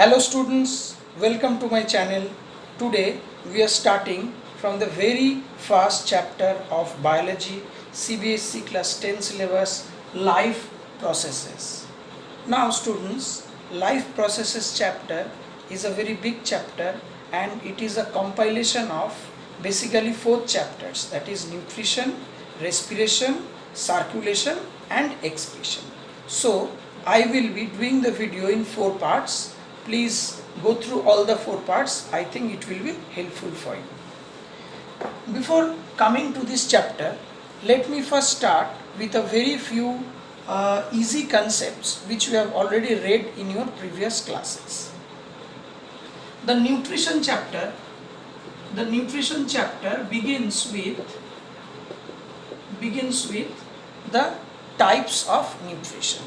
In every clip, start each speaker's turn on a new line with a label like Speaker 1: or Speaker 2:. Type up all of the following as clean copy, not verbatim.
Speaker 1: Hello students, welcome to my channel. Today we are starting from the very first chapter of biology CBSE class 10 syllabus, life processes. Now students, life processes chapter is a very big chapter and it is a compilation of basically 4 chapters, that is nutrition, respiration, circulation and excretion. So I will be doing the video in 4 parts. Please go through all the 4 parts. I think it will be helpful for you. Before coming to this chapter, let me first start with a very few easy concepts which we have already read in your previous classes. The nutrition chapter begins with the types of nutrition.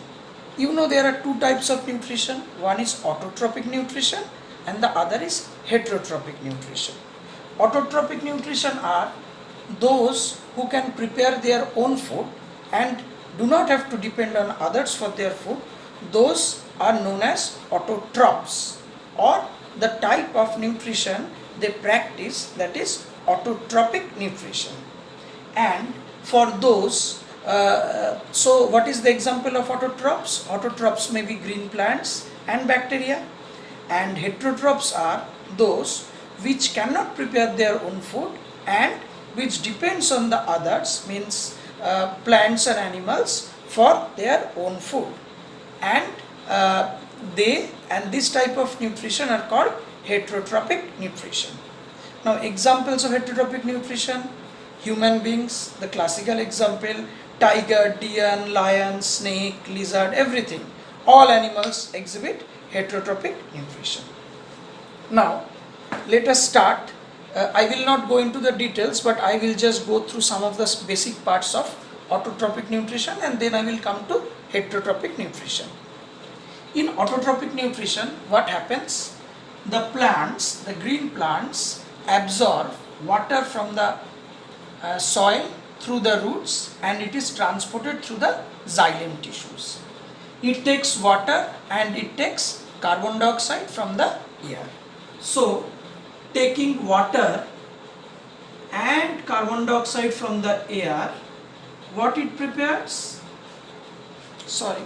Speaker 1: You know there are 2 types of nutrition. One is autotrophic nutrition and the other is heterotrophic nutrition. Autotrophic nutrition are those who can prepare their own food and do not have to depend on others for their food. Those are known as autotrophs, or the type of nutrition they practice, that is autotrophic nutrition. And for those so what is the example of autotrophs? Autotrophs may be green plants and bacteria, and heterotrophs are those which cannot prepare their own food and which depends on the others, means plants and animals, for their own food. And this type of nutrition are called heterotrophic nutrition. Now examples of heterotrophic nutrition: human beings, the classical example, tiger, deer, lion, snake, lizard, everything. All animals exhibit heterotrophic nutrition. Now, let us start. I will not go into the details, but I will just go through some of the basic parts of autotrophic nutrition and then I will come to heterotrophic nutrition. In autotrophic nutrition, what happens? The plants, the green plants, absorb water from the soil through the roots and it is transported through the xylem tissues. It takes water and it takes carbon dioxide from the air. So, taking water and carbon dioxide from the air, what it prepares? Sorry,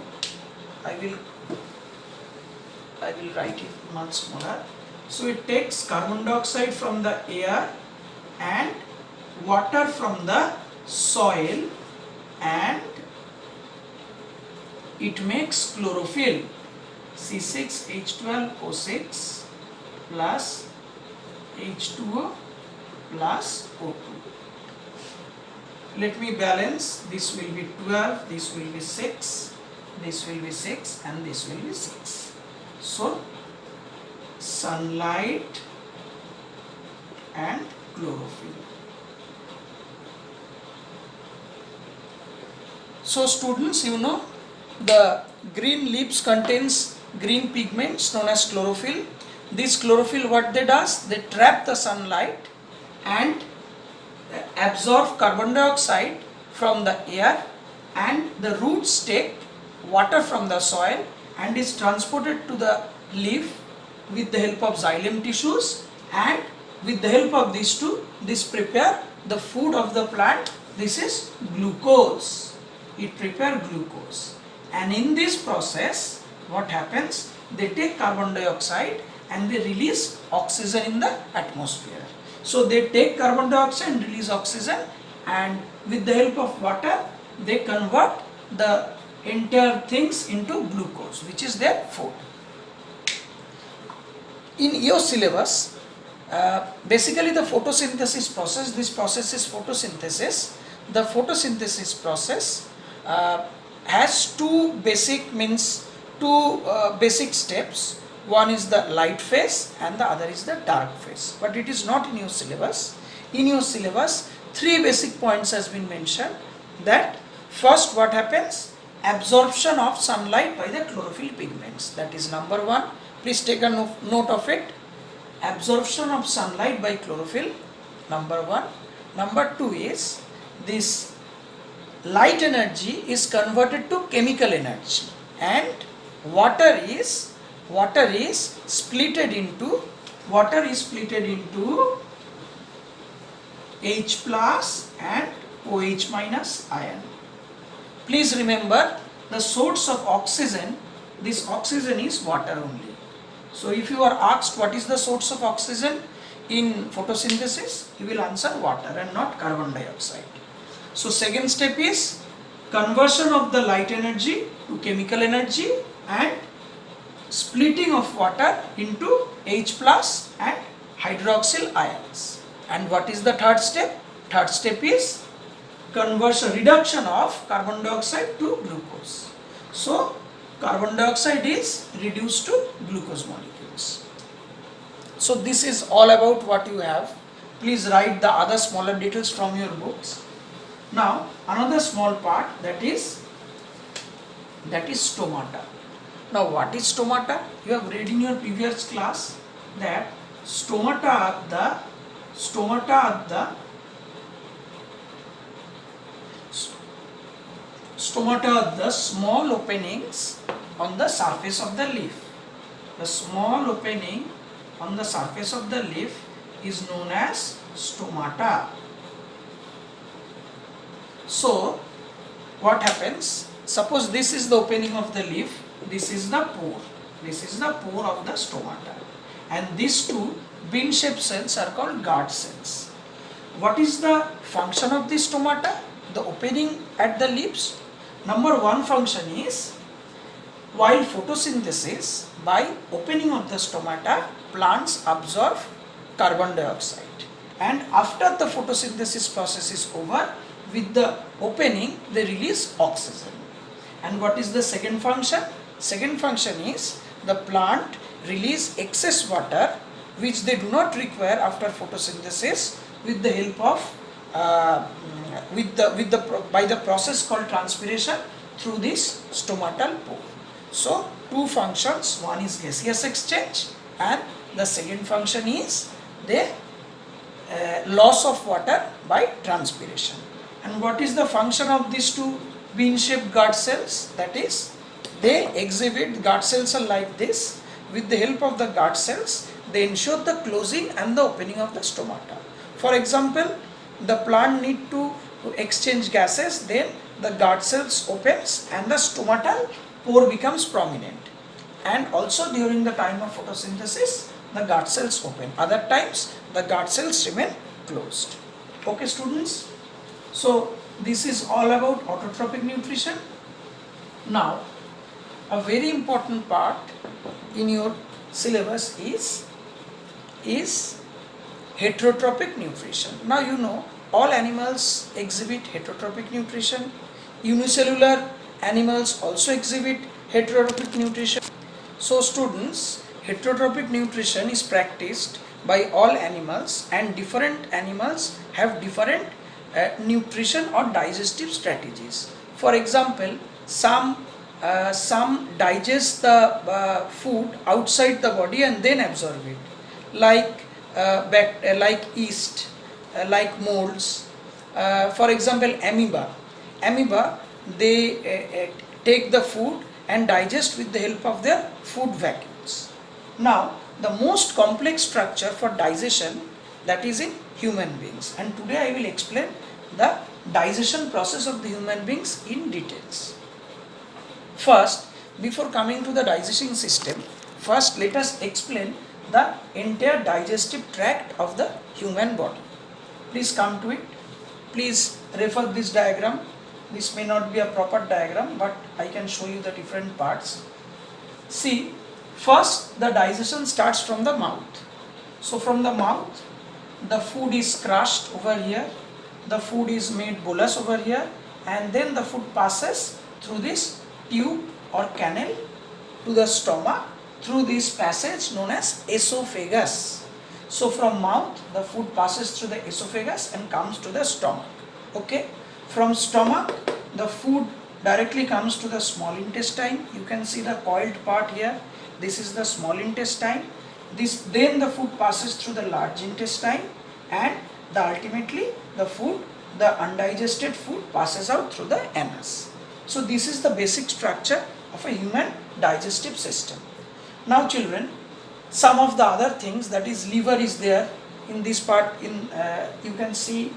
Speaker 1: I will write it much smaller. So, it takes carbon dioxide from the air and water from the soil and it makes chlorophyll, C6H12O6 plus H2O plus O2. Let me balance. This will be 12, this will be 6, this will be 6 and this will be 6. So sunlight and chlorophyll. So students, you know the green leaves contains green pigments known as chlorophyll. This chlorophyll, what they does? They trap the sunlight and absorb carbon dioxide from the air, and the roots take water from the soil and is transported to the leaf with the help of xylem tissues, and with the help of these two, this prepare the food of the plant. This is glucose. It prepare glucose, and in this process what happens? They take carbon dioxide and they release oxygen in the atmosphere. So they take carbon dioxide and release oxygen, and with the help of water they convert the entire things into glucose, which is their food. In your syllabus, basically the photosynthesis process, this process is photosynthesis. The photosynthesis process has two basic steps. One is the light phase and the other is the dark phase, but it is not in your syllabus. In your syllabus, 3 basic points has been mentioned. That first, what happens? Absorption of sunlight by the chlorophyll pigments. That is number 1. Please take a note of it. Absorption of sunlight by chlorophyll, number 1. Number 2 is this light energy is converted to chemical energy and water is water is splitted into H plus and OH minus ion. Please remember the source of oxygen, this oxygen is water only. So if you are asked what is the source of oxygen in photosynthesis, you will answer water and not carbon dioxide. So second step is conversion of the light energy to chemical energy and splitting of water into H plus and hydroxyl ions. And what is the third step? Third step is reduction of carbon dioxide to glucose. So carbon dioxide is reduced to glucose molecules. So this is all about what you have. Please write the other smaller details from your books. Now another small part, that is stomata. Now what is stomata? You have read in your previous class that stomata are the small openings on the surface of the leaf. The small opening on the surface of the leaf is known as stomata. So what happens? Suppose this is the opening of the leaf, this is the pore. This is the pore of the stomata. And these two bean-shaped cells are called guard cells. What is the function of this stomata? The opening at the leaves. Number one function is, while photosynthesis, by opening of the stomata, plants absorb carbon dioxide. And after the photosynthesis process is over, with the opening, they release oxygen. And what is the second function? Second function is the plant release excess water which they do not require after photosynthesis with the help of by the process called transpiration through this stomatal pore. So two functions, one is gaseous exchange and the second function is the loss of water by transpiration. And what is the function of these two bean-shaped guard cells? That is, they exhibit, guard cells are like this. With the help of the guard cells, they ensure the closing and the opening of the stomata. For example, the plant need to exchange gases, then the guard cells opens and the stomatal pore becomes prominent. And also during the time of photosynthesis, the guard cells open. Other times, the guard cells remain closed. Okay, students? So this is all about autotrophic nutrition. Now, a very important part in your syllabus is heterotrophic nutrition. Now you know all animals exhibit heterotrophic nutrition. Unicellular animals also exhibit heterotrophic nutrition. So students, heterotrophic nutrition is practiced by all animals and different animals have different nutrition or digestive strategies. For example, some digest the food outside the body and then absorb it, like yeast, like molds. For example, amoeba, they take the food and digest with the help of their food vacuoles. Now, the most complex structure for digestion, that is in human beings, and today I will explain the digestion process of the human beings in details. First, before coming to the digesting system, first let us explain the entire digestive tract of the human body. Please come to it. Please refer this diagram. This may not be a proper diagram, but I can show you the different parts. See, first the digestion starts from the mouth. So from the mouth, the food is crushed over here, the food is made bolus over here, and then the food passes through this tube or canal to the stomach through this passage known as esophagus. So from mouth, the food passes through the esophagus and comes to the stomach. Okay? From stomach, the food directly comes to the small intestine. You can see the coiled part here. This is the small intestine. Then the food passes through the large intestine, and ultimately the undigested food passes out through the anus. So this is the basic structure of a human digestive system. Now children, some of the other things, that is liver is there in this part. You can see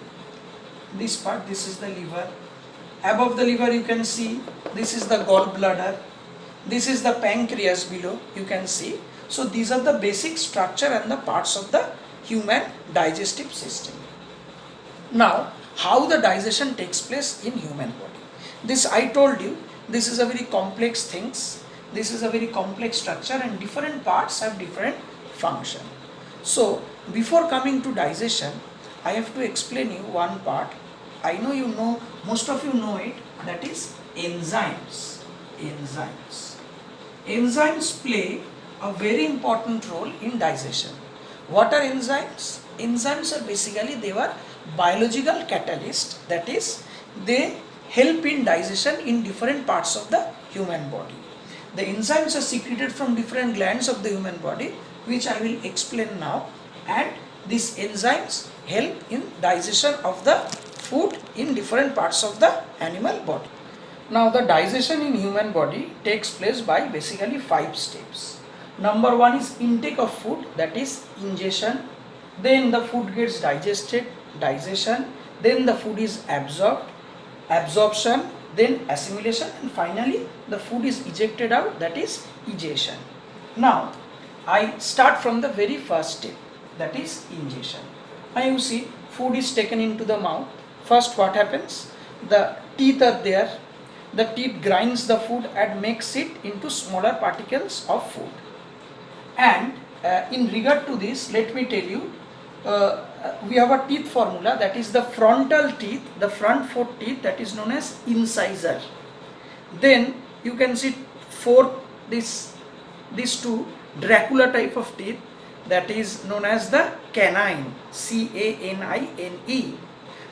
Speaker 1: this part, this is the liver. Above the liver you can see this is the gallbladder, this is the pancreas below, you can see. So these are the basic structure and the parts of the human digestive system. Now, how the digestion takes place in human body? This I told you, this is a very complex things. This is a very complex structure and different parts have different function. So, before coming to digestion, I have to explain you one part. I know you know, most of you know it, that is enzymes. Enzymes. Enzymes play a very important role in digestion. What are enzymes? Enzymes are basically, they were biological catalysts, that is, they help in digestion in different parts of the human body. The enzymes are secreted from different glands of the human body, which I will explain now, and these enzymes help in digestion of the food in different parts of the animal body. Now the digestion in human body takes place by basically 5 steps. Number 1 is intake of food, that is ingestion. Then the food gets digested, digestion. Then the food is absorbed, absorption. Then assimilation, and finally the food is ejected out, that is egestion. Now I start from the very first step, that is ingestion. Now you see, food is taken into the mouth. First what happens? The teeth are there. The teeth grinds the food and makes it into smaller particles of food. And in regard to this, let me tell you, we have a teeth formula, that is the frontal teeth, the front 4 teeth, that is known as incisor. Then you can see these 2 Dracula type of teeth, that is known as the canine, C-A-N-I-N-E.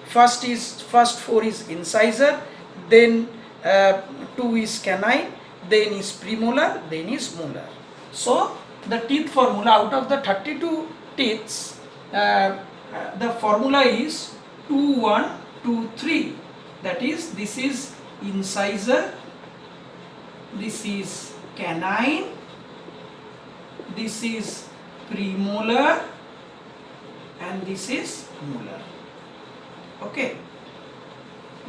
Speaker 1: First 4 is incisor, then 2 is canine, then is premolar, then is molar. So the teeth formula, out of the 32 teeths, the formula is 2, 1, 2, 3. That is, this is incisor, this is canine, this is premolar, and this is molar. Okay.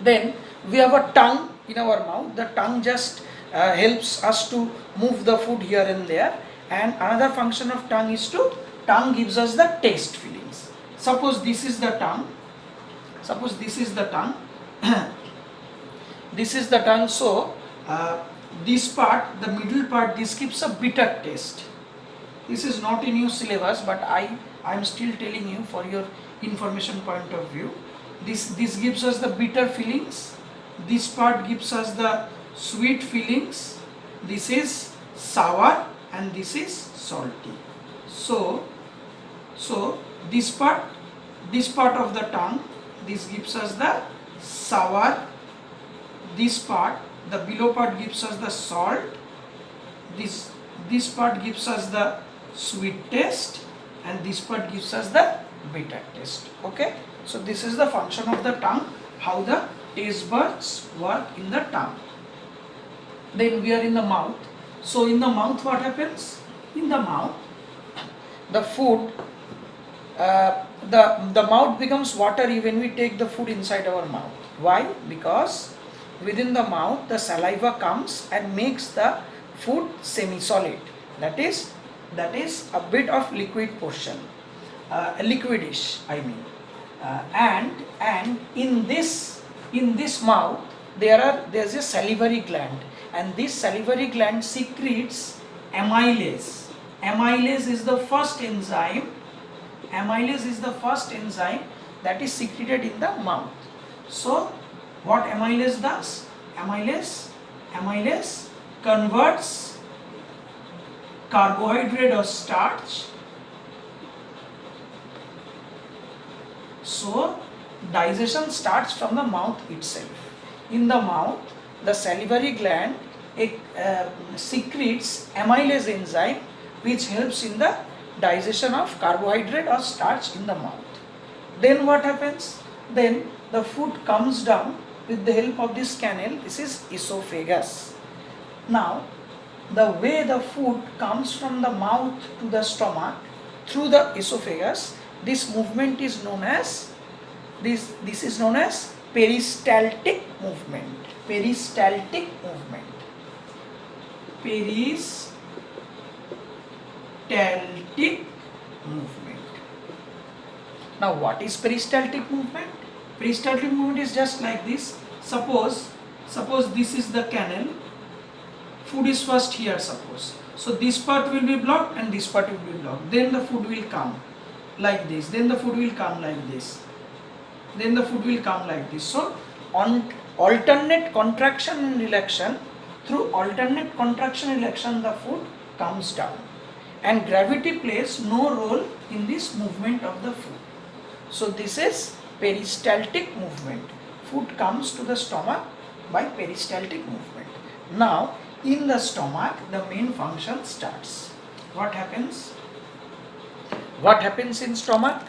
Speaker 1: Then we have a tongue in our mouth. The tongue just helps us to move the food here and there. And another function of tongue is tongue gives us the taste feelings. Suppose this is the tongue. Suppose this is the tongue. This is the tongue. So this part, the middle part, this gives a bitter taste. This is not in your syllabus, but I am still telling you for your information point of view. This gives us the bitter feelings. This part gives us the sweet feelings. This is sour and this is salty. So this part of the tongue, this gives us the sour. This part, the below part, gives us the salt. This part gives us the sweet taste, and this part gives us the bitter taste. Okay, so this is the function of the tongue, how the taste buds work in the tongue. Then we are in the mouth. So in the mouth, what happens? In the mouth, the food, the mouth becomes watery when we take the food inside our mouth. Why? Because within the mouth, the saliva comes and makes the food semi-solid. That is a bit of liquid portion, liquidish, I mean. And in this mouth, there's a salivary gland, and this salivary gland secretes amylase. Amylase is the first enzyme. Amylase is the first enzyme that is secreted in the mouth. So what amylase does? Amylase converts carbohydrate or starch. So digestion starts from the mouth itself. In the mouth, the salivary gland secretes amylase enzyme, which helps in the digestion of carbohydrate or starch in the mouth. Then what happens? Then the food comes down with the help of this canal. This is esophagus. Now the way the food comes from the mouth to the stomach through the esophagus, this movement is known as this is known as peristaltic movement. Peristaltic movement. Peristaltic movement. Now what is peristaltic movement? Peristaltic movement is just like this. Suppose this is the canal. Food is first here, suppose. So this part will be blocked and this part will be blocked. Then the food will come like this. Then the food will come like this. Then the food will come like this. So on alternate contraction and relaxation, through alternate contraction and relaxation, the food comes down. And gravity plays no role in this movement of the food. So this is peristaltic movement. Food comes to the stomach by peristaltic movement. Now in the stomach, the main function starts. What happens? What happens in stomach?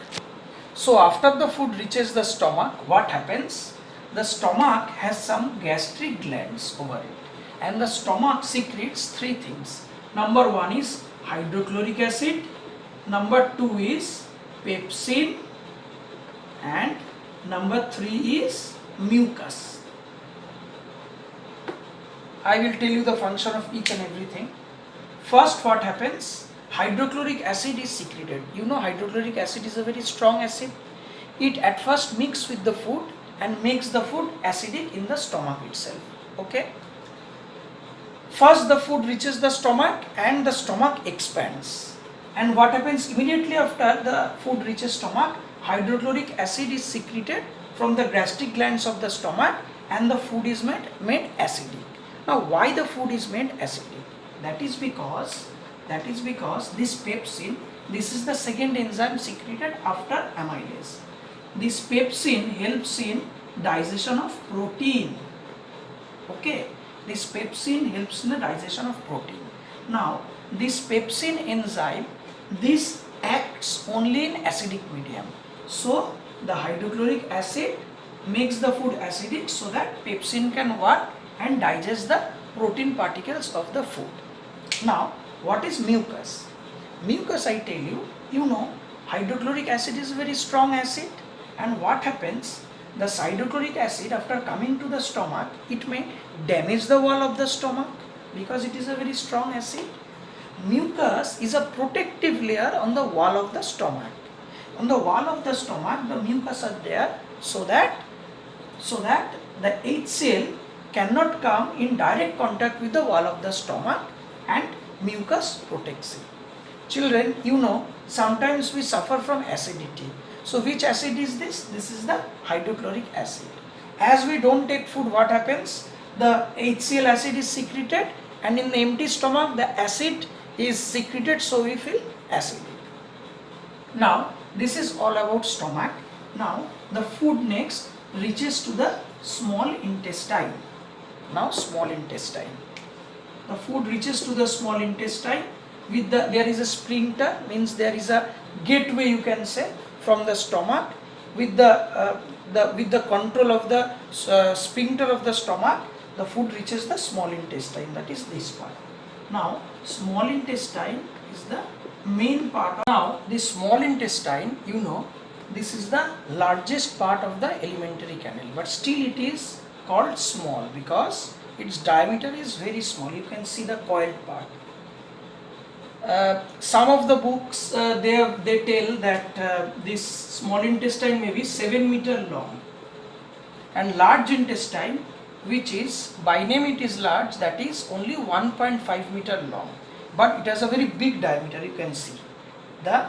Speaker 1: So after the food reaches the stomach, what happens? The stomach has some gastric glands over it, and the stomach secretes three things. Number one is hydrochloric acid, number two is pepsin, and number three is mucus. I will tell you the function of each and everything. First, what happens? Hydrochloric acid is secreted. You know hydrochloric acid is a very strong acid. It at first mixes with the food and makes the food acidic in the stomach itself. Okay? First the food reaches the stomach and the stomach expands. And what happens immediately after the food reaches stomach? Hydrochloric acid is secreted from the gastric glands of the stomach and the food is made acidic. Now why the food is made acidic? That is because this pepsin, this is the second enzyme secreted after amylase. This pepsin helps in digestion of protein. Okay, this pepsin helps in the digestion of protein. Now this pepsin enzyme, this acts only in acidic medium. So the hydrochloric acid makes the food acidic so that pepsin can work and digest the protein particles of the food. Now what is mucus? Mucus, I tell you, you know hydrochloric acid is a very strong acid, and what happens? The hydrochloric acid after coming to the stomach, it may damage the wall of the stomach because it is a very strong acid. Mucus is a protective layer on the wall of the stomach. On the wall of the stomach, the mucus are there so that the HCl cannot come in direct contact with the wall of the stomach, and mucus protects it. Children, you know, sometimes we suffer from acidity. So which acid is this? This is the hydrochloric acid. As we don't take food, what happens? The HCl acid is secreted, and in the empty stomach the acid is secreted, so we feel acidic. Now this is all about stomach. Now the food next reaches to the small intestine. Now small intestine. The food reaches to the small intestine with there is a sphincter, means there is a gateway, you can say, from the stomach. With the control of the sphincter of the stomach, the food reaches the small intestine, that is this part. Now small intestine is the main part. Now this small intestine, you know, this is the largest part of the alimentary canal, but still it is called small because its diameter is very small. You can see the coiled part. Some of the books they tell that this small intestine may be 7 meters long, and large intestine, which is by name it is large, that is only 1.5 meters long, but it has a very big diameter. You can see the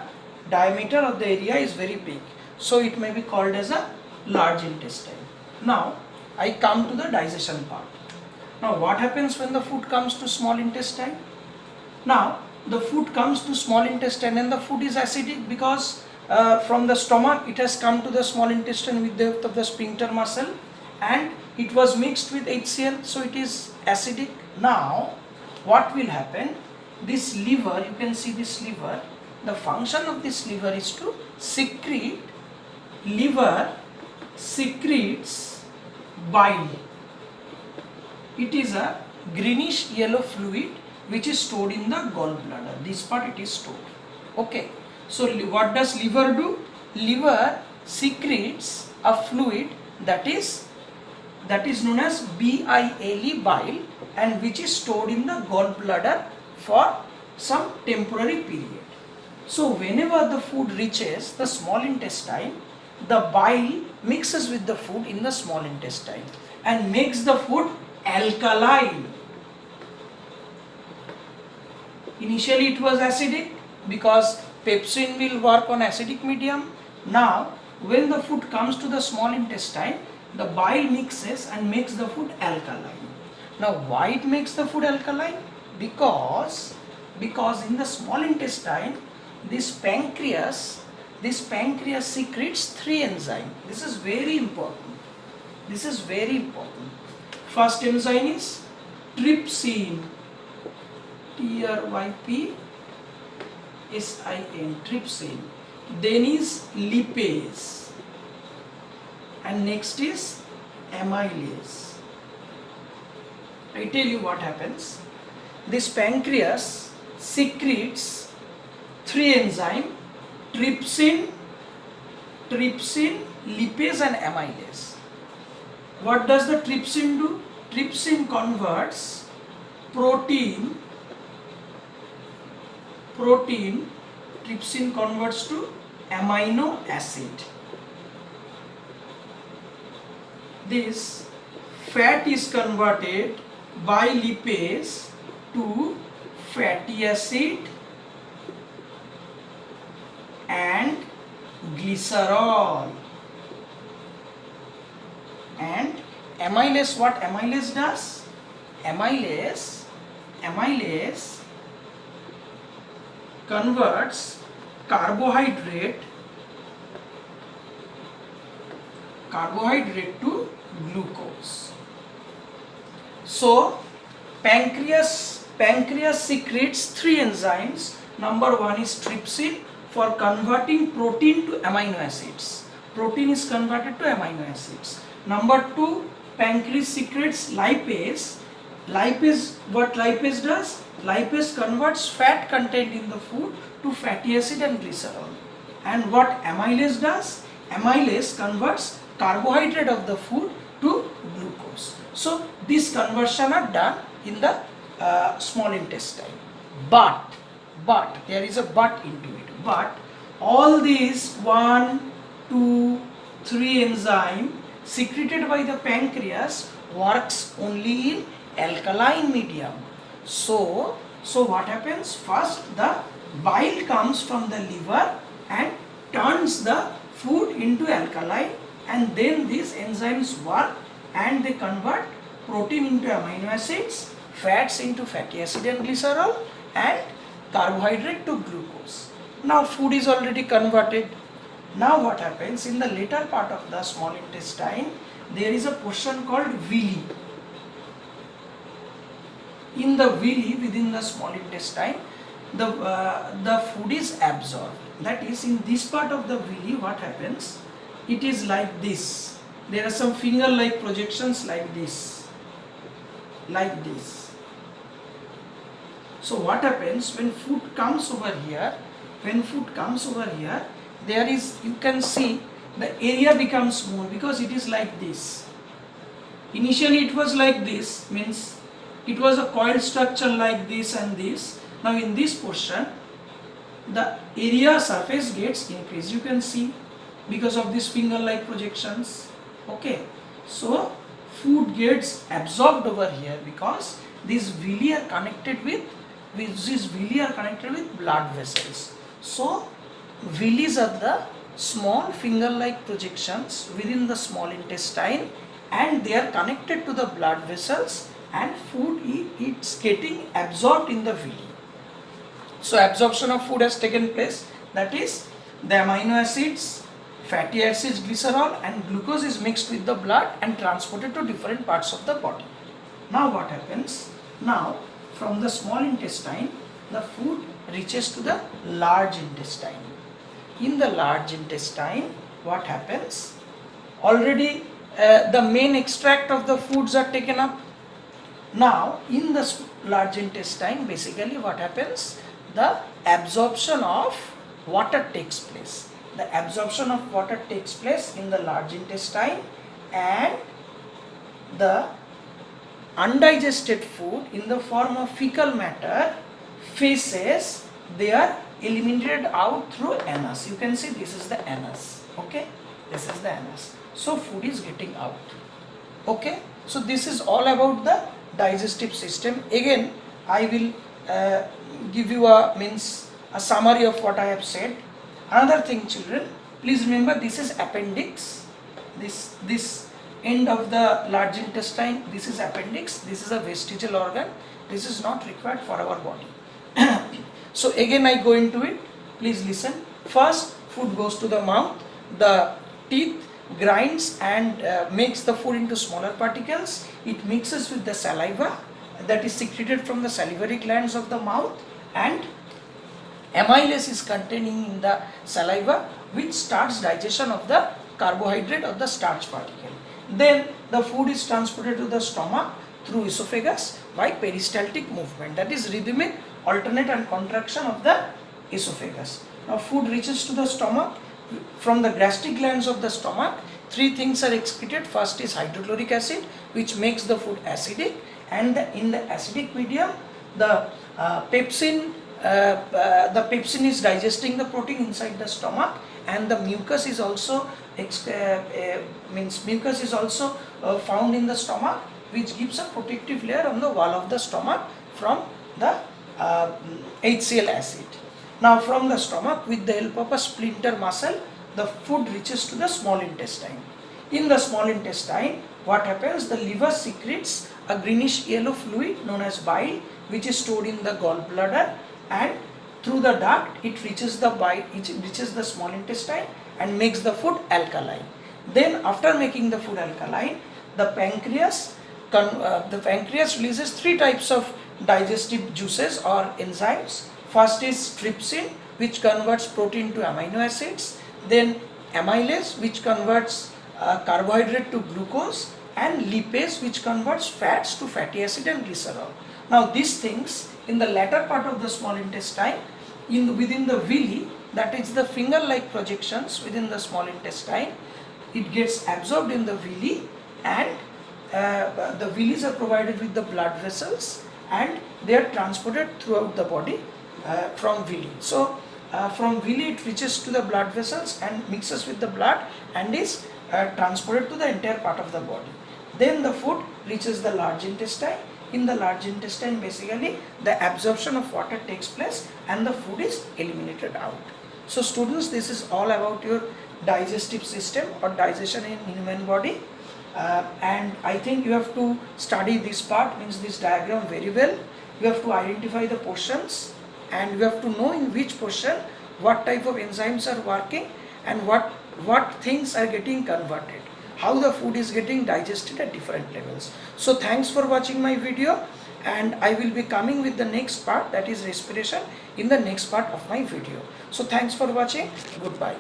Speaker 1: diameter of the area is very big, so it may be called as a large intestine. Now I come to the digestion part. Now what happens when the food comes to small intestine? Now the food comes to small intestine and the food is acidic because from the stomach it has come to the small intestine with the help of the sphincter muscle, and it was mixed with HCl, so it is acidic. Now what will happen? This liver, you can see this liver, the function of this liver is to secrete, liver secretes bile. It is a greenish yellow fluid which is stored in the gallbladder. This part it is stored. Okay. So what does liver do? Liver secretes a fluid that is known as bile, bile, and which is stored in the gallbladder for some temporary period. So whenever the food reaches the small intestine, the bile mixes with the food in the small intestine and makes the food alkaline. Initially it was acidic because pepsin will work on acidic medium. Now when the food comes to the small intestine, the bile mixes and makes the food alkaline. Now why it makes the food alkaline? Because in the small intestine, this pancreas secretes 3 enzymes. This is very important. First enzyme is trypsin, trypsin, trypsin. Then is lipase, and next is amylase. I tell you what happens. This pancreas secretes 3 enzymes: trypsin, lipase and amylase. What does the trypsin do? Trypsin converts protein, trypsin converts to amino acid. This fat is converted by lipase to fatty acid and glycerol. And amylase, what amylase does? Amylase converts carbohydrate to glucose. So pancreas secretes 3 enzymes. Number 1 is trypsin for converting protein to amino acids. Protein is converted to amino acids. Number 2, pancreas secretes lipase. What lipase does? Lipase converts fat contained in the food to fatty acid and glycerol. And what amylase does? Amylase converts carbohydrate of the food to glucose. So this conversion are done in the small intestine. But there is a but into it. But all these 1, 2, 3 enzyme secreted by the pancreas works only in alkaline medium. So what happens? First the bile comes from the liver and turns the food into alkaline, and then these enzymes work and they convert protein into amino acids, fats into fatty acid and glycerol, and carbohydrate to glucose. Now food is already converted. Now what happens? In the later part of the small intestine, there is a portion called villi. In the villi within the small intestine, the food is absorbed. That is, in this part of the villi, what happens? It is like this. There are some finger-like projections like this. So what happens when food comes over here? There is, you can see the area becomes small because it is like this. Initially it was like this, means it was a coiled structure like this and this. Now in this portion, the area surface gets increased. You can see because of these finger-like projections. Okay, so food gets absorbed over here because these villi are connected with blood vessels. So villis are the small finger-like projections within the small intestine, and they are connected to the blood vessels, and food it's getting absorbed in the villi. So absorption of food has taken place, that is the amino acids, fatty acids, glycerol and glucose is mixed with the blood and transported to different parts of the body. Now what happens? Now from the small intestine, the food reaches to the large intestine. In the large intestine, what happens? Already the main extract of the foods are taken up. Now in the large intestine, basically what happens, the absorption of water takes place. The absorption of water takes place in the large intestine, and the undigested food in the form of fecal matter feces, they are eliminated out through anus. You can see this is the anus. Okay, this is the anus. So food is getting out. Okay, so this is all about the digestive system. Again, I will give you a summary of what I have said. Another thing, children, please remember, this is appendix. This end of the large intestine, this is appendix. This is a vestigial organ. This is not required for our body. So again I go into it. Please listen. First, food goes to the mouth. The teeth grinds and makes the food into smaller particles. It mixes with the saliva that is secreted from the salivary glands of the mouth, and amylase is containing in the saliva, which starts digestion of the carbohydrate or the starch particle. Then the food is transported to the stomach through esophagus by peristaltic movement, that is rhythmic alternate and contraction of the esophagus. Now food reaches to the stomach. From the gastric glands of the stomach, three things are excreted. First is hydrochloric acid, which makes the food acidic, and in the acidic medium, the pepsin is digesting the protein inside the stomach, and the mucus is also found in the stomach, which gives a protective layer on the wall of the stomach from the HCl acid. Now from the stomach, with the help of a splinter muscle, the food reaches to the small intestine. In the small intestine, what happens? The liver secretes a greenish yellow fluid known as bile, which is stored in the gallbladder, and through the duct it reaches the bile, it reaches the small intestine and makes the food alkaline. Then after making the food alkaline, the pancreas releases three types of digestive juices or enzymes. First is trypsin, which converts protein to amino acids. Then amylase, which converts carbohydrate to glucose, and lipase, which converts fats to fatty acid and glycerol. Now these things in the latter part of the small intestine, within the villi, that is the finger-like projections within the small intestine, it gets absorbed in the villi, and the villis are provided with the blood vessels, and they are transported throughout the body from villi. So from villi it reaches to the blood vessels and mixes with the blood and is transported to the entire part of the body. Then the food reaches the large intestine. In the large intestine, basically the absorption of water takes place and the food is eliminated out. So students, this is all about your digestive system or digestion in human body. And I think you have to study this part, means this diagram, very well. You have to identify the portions, and you have to know in which portion what type of enzymes are working and what things are getting converted, how the food is getting digested at different levels. So thanks for watching my video, and I will be coming with the next part, that is respiration, in the next part of my video. So thanks for watching. Goodbye.